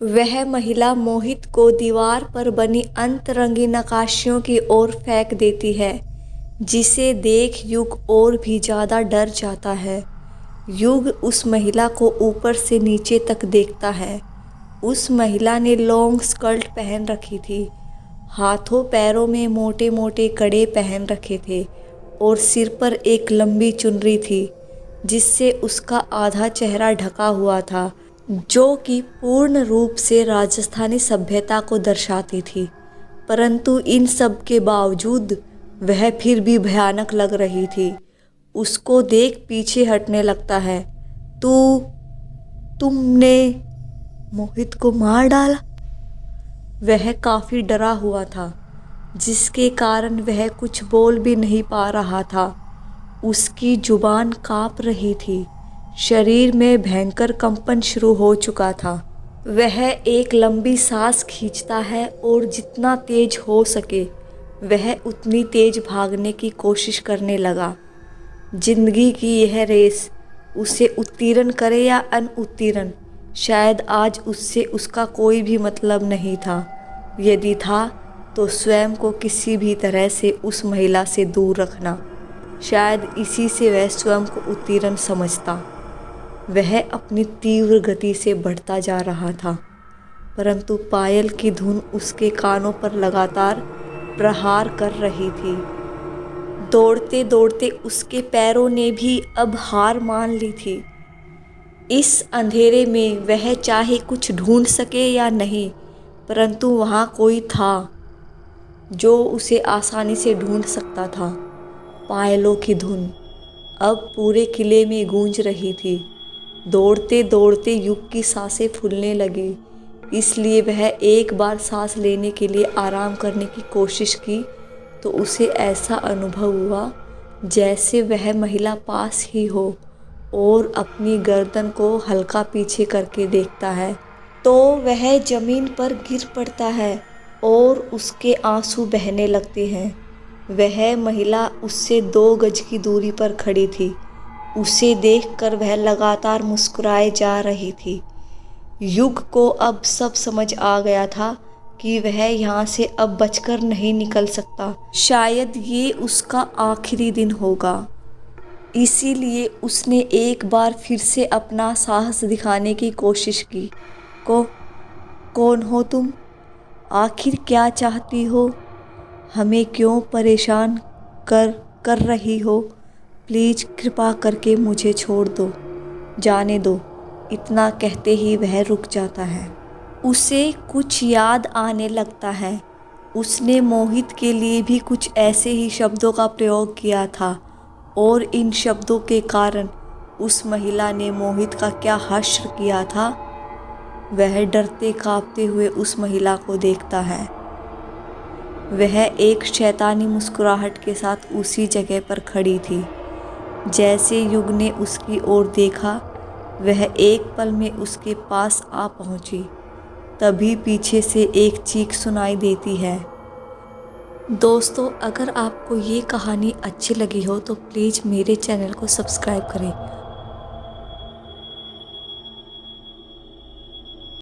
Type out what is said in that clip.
वह महिला मोहित को दीवार पर बनी अंतरंगी नक्काशियों की ओर फेंक देती है, जिसे देख युग और भी ज़्यादा डर जाता है। युग उस महिला को ऊपर से नीचे तक देखता है। उस महिला ने लॉन्ग स्कर्ट पहन रखी थी, हाथों पैरों में मोटे मोटे कड़े पहन रखे थे और सिर पर एक लंबी चुनरी थी, जिससे उसका आधा चेहरा ढका हुआ था, जो कि पूर्ण रूप से राजस्थानी सभ्यता को दर्शाती थी। परंतु इन सब के बावजूद वह फिर भी भयानक लग रही थी। उसको देख पीछे हटने लगता है। तुमने मोहित को मार डाला? वह काफ़ी डरा हुआ था, जिसके कारण वह कुछ बोल भी नहीं पा रहा था। उसकी जुबान काँप रही थी, शरीर में भयंकर कंपन शुरू हो चुका था। वह एक लंबी सांस खींचता है और जितना तेज हो सके वह उतनी तेज भागने की कोशिश करने लगा। जिंदगी की यह रेस उसे उत्तीर्ण करे या अनुत्तीर्ण, शायद आज उससे उसका कोई भी मतलब नहीं था। यदि था तो स्वयं को किसी भी तरह से उस महिला से दूर रखना। शायद इसी से वह स्वयं को उत्तीर्ण समझता। वह अपनी तीव्र गति से बढ़ता जा रहा था, परंतु पायल की धुन उसके कानों पर लगातार प्रहार कर रही थी। दौड़ते दौड़ते उसके पैरों ने भी अब हार मान ली थी। इस अंधेरे में वह चाहे कुछ ढूंढ सके या नहीं, परंतु वहाँ कोई था जो उसे आसानी से ढूंढ सकता था। पायलों की धुन अब पूरे किले में गूंज रही थी। दौड़ते दौड़ते युग की सांसें फूलने लगी, इसलिए वह एक बार सांस लेने के लिए आराम करने की कोशिश की तो उसे ऐसा अनुभव हुआ जैसे वह महिला पास ही हो और अपनी गर्दन को हल्का पीछे करके देखता है तो वह जमीन पर गिर पड़ता है और उसके आंसू बहने लगते हैं। वह महिला उससे 2 गज की दूरी पर खड़ी थी। उसे देखकर वह लगातार मुस्कुराए जा रही थी। युग को अब सब समझ आ गया था कि वह यहाँ से अब बचकर नहीं निकल सकता। शायद ये उसका आखिरी दिन होगा। इसीलिए उसने एक बार फिर से अपना साहस दिखाने की कोशिश की। कौन हो तुम? आखिर क्या चाहती हो? हमें क्यों परेशान कर रही हो? प्लीज़ कृपा करके मुझे छोड़ दो, जाने दो। इतना कहते ही वह रुक जाता है। उसे कुछ याद आने लगता है। उसने मोहित के लिए भी कुछ ऐसे ही शब्दों का प्रयोग किया था और इन शब्दों के कारण उस महिला ने मोहित का क्या हश्र किया था। वह डरते कांपते हुए उस महिला को देखता है। वह एक शैतानी मुस्कुराहट के साथ उसी जगह पर खड़ी थी। जैसे युग ने उसकी ओर देखा, वह एक पल में उसके पास आ पहुंची। तभी पीछे से एक चीख सुनाई देती है। दोस्तों, अगर आपको ये कहानी अच्छी लगी हो तो प्लीज़ मेरे चैनल को सब्सक्राइब करें